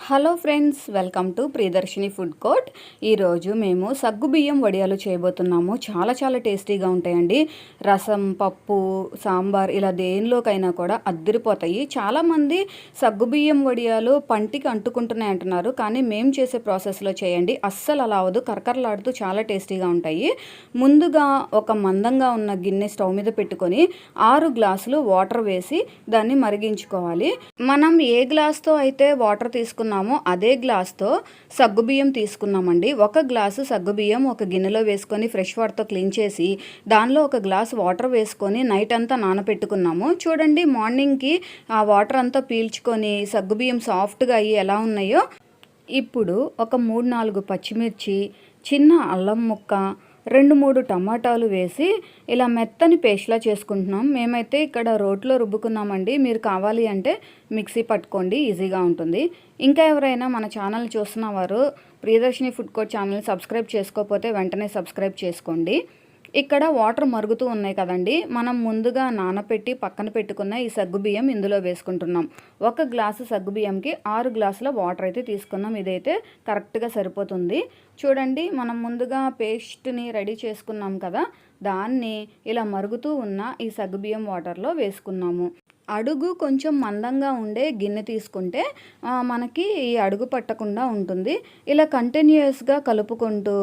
Hello friends, welcome to Priyadarshini food court. ఈరోజు మేము సగ్గుబియ్యం వడియాలు చేయబోతున్నాము. చాలా టేస్టీగా ఉంటాయండి. రసం, పప్పు, సాంబార్ ఇలా దేనిలోకైనా కూడా అద్దరిపోతాయి. చాలామంది సగ్గుబియ్యం వడియాలు పంటికి అంటుకుంటున్నాయి అంటున్నారు, కానీ మేము చేసే ప్రాసెస్లో చేయండి, అస్సలు అలా అవ్వదు. కరకరలాడుతూ చాలా టేస్టీగా ఉంటాయి. ముందుగా ఒక మందంగా ఉన్న గిన్నె స్టవ్ మీద పెట్టుకొని 6 గ్లాసులు వాటర్ వేసి దాన్ని మరిగించుకోవాలి. మనం ఏ గ్లాస్తో అయితే వాటర్ తీసుకున్నామో అదే గ్లాస్తో సగ్గుబియ్యం తీసుకున్నామండి. 1 గ్లాసు సగ్గుబియ్యం ఒక గిన్నెలో వేసుకొని ఫ్రెష్ వాటర్తో క్లీన్ చేసి దానిలో 1 గ్లాస్ వాటర్ వేసుకొని నైట్ అంతా నానబెట్టుకున్నాము. చూడండి, మార్నింగ్కి ఆ వాటర్ అంతా పీల్చుకొని సగ్గుబియ్యం సాఫ్ట్గా అయ్యి ఎలా ఉన్నాయో. ఇప్పుడు ఒక 3-4 పచ్చిమిర్చి, చిన్న అల్లం ముక్క, 2-3 టమాటాలు వేసి ఇలా మెత్తని పేస్ట్లా చేసుకుంటున్నాం. మేమైతే ఇక్కడ రోట్లో రుబ్బుకున్నామండి. మీరు కావాలి అంటే మిక్సీ పట్టుకోండి, ఈజీగా ఉంటుంది. ఇంకా ఎవరైనా మన ఛానల్ చూస్తున్న వారు Priyadarshini food court channel subscribe చేసుకోకపోతే వెంటనే సబ్స్క్రైబ్ చేసుకోండి. ఇక్కడ వాటర్ మరుగుతూ ఉన్నాయి కదండి, మనం ముందుగా నానపెట్టి పక్కన పెట్టుకున్న ఈ సగ్గుబియ్యం ఇందులో వేసుకుంటున్నాం. 1 గ్లాసు సగ్గుబియ్యంకి 6 గ్లాసుల వాటర్ అయితే తీసుకున్నాం. ఇదైతే కరెక్ట్గా సరిపోతుంది. చూడండి, మనం ముందుగా పేస్ట్ని రెడీ చేసుకున్నాం కదా, దాన్ని ఇలా మరుగుతూ ఉన్న ఈ సగ్గుబియ్యం వాటర్లో వేసుకున్నాము. అడుగు కొంచెం మందంగా ఉండే గిన్నె తీసుకుంటే మనకి ఈ అడుగు పట్టకుండా ఉంటుంది. ఇలా కంటిన్యూస్గా కలుపుకుంటూ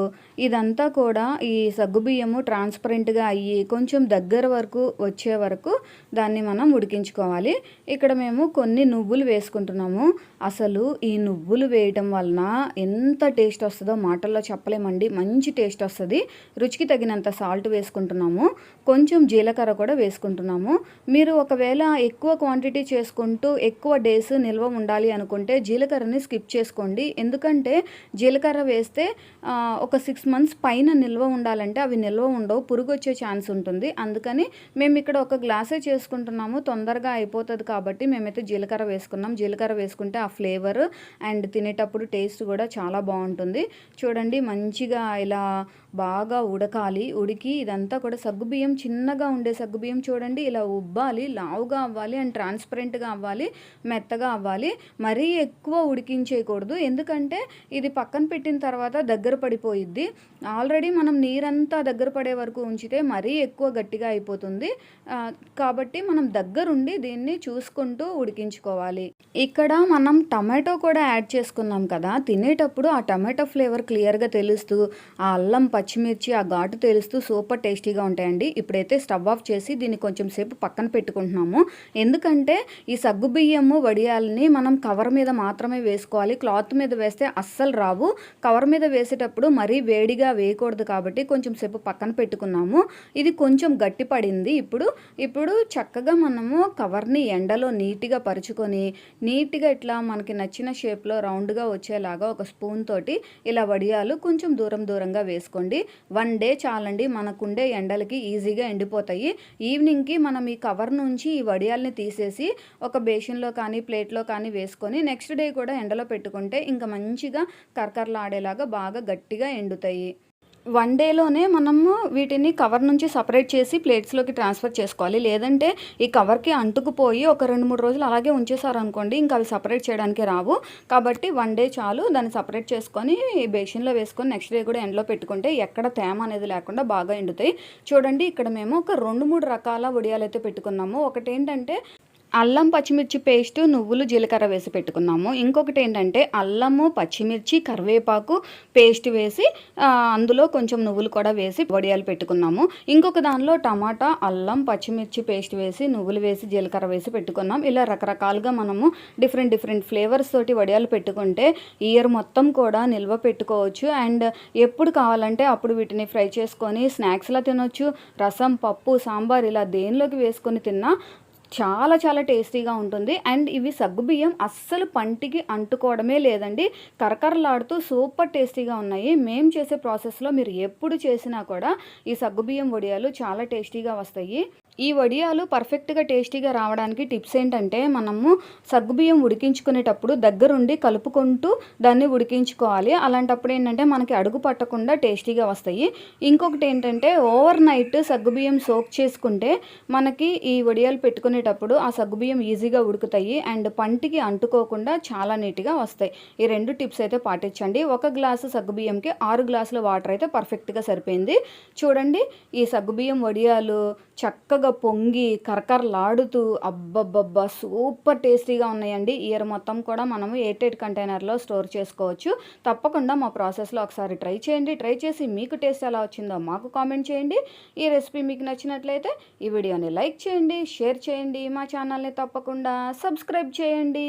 ఇదంతా కూడా ఈ సగ్గుబియ్యము ట్రాన్స్పరెంట్గా అయ్యి కొంచెం దగ్గర వరకు వచ్చే వరకు దాన్ని మనం ఉడికించుకోవాలి. ఇక్కడ మేము కొన్ని నువ్వులు వేసుకుంటున్నాము. అసలు ఈ నువ్వులు వేయటం వలన ఎంత టేస్ట్ వస్తుందో మాటల్లో చెప్పలేమండి. మంచి టేస్ట్ వస్తుంది. రుచికి తగినంత సాల్ట్ వేసుకుంటున్నాము. కొంచెం జీలకర్ర కూడా వేసుకుంటున్నాము. మీరు ఒకవేళ ఎక్కువ క్వాంటిటీ చేసుకుంటూ ఎక్కువ డేస్ నిల్వ ఉండాలి అనుకుంటే జీలకర్రని స్కిప్ చేసుకోండి. ఎందుకంటే జీలకర్ర వేస్తే ఒక 6 months పైన నిల్వ ఉండాలంటే అవి నిల్వ ఉండవు, పురుగు వచ్చే ఛాన్స్ ఉంటుంది. అందుకని మేము ఇక్కడ 1 గ్లాసే చేసుకుంటున్నాము, తొందరగా అయిపోతుంది కాబట్టి మేమైతే జీలకర్ర వేసుకున్నాం. జీలకర్ర వేసుకుంటే ఆ ఫ్లేవర్ అండ్ తినేటప్పుడు టేస్ట్ కూడా చాలా బాగుంటుంది. చూడండి, మంచిగా ఇలా బాగా ఉడకాలి. ఉడికి ఇదంతా కూడా సగ్గుబియ్యం చిన్నగా ఉండే సగ్గుబియ్యం చూడండి ఇలా ఉబ్బాలి, లావుగా అవ్వాలి అండ్ ట్రాన్స్పరెంట్గా అవ్వాలి, మెత్తగా అవ్వాలి. మరీ ఎక్కువ ఉడికించేయకూడదు, ఎందుకంటే ఇది పక్కన పెట్టిన తర్వాత దగ్గర పడిపోయిద్ది. ఆల్రెడీ మనం నీరంతా దగ్గర పడే వరకు ఉంచితే మరీ ఎక్కువ గట్టిగా అయిపోతుంది. కాబట్టి మనం దగ్గరుండి దీన్ని చూసుకుంటూ ఉడికించుకోవాలి. ఇక్కడ మనం టమాటో కూడా యాడ్ చేసుకున్నాం కదా, తినేటప్పుడు ఆ టమాటో ఫ్లేవర్ క్లియర్గా తెలుస్తూ ఆ అల్లం, పచ్చిమిర్చి ఆ ఘాటు తెలుస్తూ సూపర్ టేస్టీగా ఉంటాయండి. ఇప్పుడైతే స్టవ్ ఆఫ్ చేసి దీన్ని కొంచెం సేపు పక్కన పెట్టుకుంటున్నాము. ఎందుకంటే ఈ సగ్గుబియ్యము వడియాలని మనం కవర్ మీద మాత్రమే వేసుకోవాలి. క్లాత్ మీద వేస్తే అస్సలు రావు. కవర్ మీద వేసేటప్పుడు మరీ వేడిగా వేయకూడదు కాబట్టి కొంచెం సేపు పక్కన పెట్టుకున్నాము. ఇది కొంచెం గట్టి పడింది. ఇప్పుడు చక్కగా మనము కవర్ని ఎండలో నీట్గా పరుచుకొని నీట్గా ఇట్లా మనకి నచ్చిన షేప్లో రౌండ్గా వచ్చేలాగా ఒక స్పూన్ తోటి ఇలా వడియాలు కొంచెం దూరంగా వేసుకోండి. 1 day చాలండి, మనకుండే ఎండలకి ఈజీగా ఎండిపోతాయి. ఈవినింగ్కి మనం ఈ కవర్ నుంచి ఈ వడియాల్ని తీసేసి ఒక బేషన్లో కానీ ప్లేట్లో కానీ వేసుకొని నెక్స్ట్ డే కూడా ఎండలో పెట్టుకుంటే ఇంకా మంచిగా కరకరలాడేలాగా బాగా గట్టిగా ఎండుతాయి. 1 dayలోనే మనము వీటిని కవర్ నుంచి సపరేట్ చేసి ప్లేట్స్లోకి ట్రాన్స్ఫర్ చేసుకోవాలి. లేదంటే ఈ కవర్కి అంటుకుపోయి ఒక 2-3 రోజులు అలాగే ఉంచేసారనుకోండి, ఇంకా అవి సపరేట్ చేయడానికి రావు. కాబట్టి 1 day చాలు. దాన్ని సపరేట్ చేసుకొని ఈ బేషన్లో వేసుకొని నెక్స్ట్ డే కూడా ఎండలో పెట్టుకుంటే ఎక్కడ తేమ అనేది లేకుండా బాగా ఎండుతాయి. చూడండి, ఇక్కడ మేము ఒక 2-3 రకాల వడియాలు అయితే పెట్టుకున్నాము. ఒకటి ఏంటంటే అల్లం, పచ్చిమిర్చి పేస్టు, నువ్వులు, జీలకర్ర వేసి పెట్టుకున్నాము. ఇంకొకటి ఏంటంటే అల్లము, పచ్చిమిర్చి, కరివేపాకు పేస్ట్ వేసి అందులో కొంచెం నువ్వులు కూడా వేసి వడియాలు పెట్టుకున్నాము. ఇంకొక దానిలో టమాటా, అల్లం, పచ్చిమిర్చి పేస్ట్ వేసి నువ్వులు వేసి జీలకర్ర వేసి పెట్టుకున్నాం. ఇలా రకరకాలుగా మనము డిఫరెంట్ ఫ్లేవర్స్ తోటి వడియాలు పెట్టుకుంటే ఇయర్ మొత్తం కూడా నిల్వ పెట్టుకోవచ్చు. అండ్ ఎప్పుడు కావాలంటే అప్పుడు వీటిని ఫ్రై చేసుకొని స్నాక్స్లా తినొచ్చు. రసం, పప్పు, సాంబార్ ఇలా దేనిలోకి వేసుకొని తిన్నా చాలా టేస్టీగా ఉంటుంది. అండ్ ఇవి సగ్గుబియ్యం అస్సలు పంటికి అంటుకోవడమే లేదండి, కరకరలాడుతూ సూపర్ టేస్టీగా ఉన్నాయి. మేము చేసే ప్రాసెస్లో మీరు ఎప్పుడు చేసినా కూడా ఈ సగ్గుబియ్యం వడియాలు చాలా టేస్టీగా వస్తాయి. ఈ వడియాలు పర్ఫెక్ట్‌గా టేస్టీగా రావడానికి టిప్స్ ఏంటంటే, మనము సగ్గుబియ్యం ఉడికించుకునేటప్పుడు దగ్గరుండి కలుపుకుంటూ దాన్ని ఉడికించుకోవాలి. అలాంటప్పుడు ఏంటంటే, మనకి అడుగు పట్టకుండా టేస్టీగా వస్తాయి. ఇంకొకటి ఏంటంటే, ఓవర్ నైట్ సగ్గుబియ్యం సోక్ చేసుకుంటే మనకి ఈ వడియాలు పెట్టుకునేటప్పుడు ఆ సగ్గుబియ్యం ఈజీగా ఉడుకుతాయి. అండ్ పంటికి అంటుకోకుండా చాలా నీట్‌గా వస్తాయి. ఈ 2 టిప్స్ అయితే పాటించండి. 1 గ్లాసు సగ్గుబియ్యంకి 6 గ్లాసుల వాటర్ అయితే పర్ఫెక్ట్‌గా సరిపోయింది. చూడండి, ఈ సగ్గుబియ్యం వడియాలు చక్కగా పొంగి కరకరలాడుతూ అబ్బబ్బబ్బా! సూపర్ టేస్టీగా ఉన్నాయండి. ఇయర్ మొత్తం కూడా మనము ఎయిర్‌టైట్ కంటైనర్‌లో స్టోర్ చేసుకోవచ్చు. తప్పకుండా మా ప్రాసెస్‌లో ఒకసారి ట్రై చేయండి. ట్రై చేసి మీకు టేస్ట్ ఎలా వచ్చిందో మాకు కామెంట్ చేయండి. ఈ రెసిపీ మీకు నచ్చినట్లయితే ఈ వీడియోని లైక్ చేయండి, షేర్ చేయండి. మా ఛానల్‌ని తప్పకుండా సబ్స్క్రైబ్ చేయండి.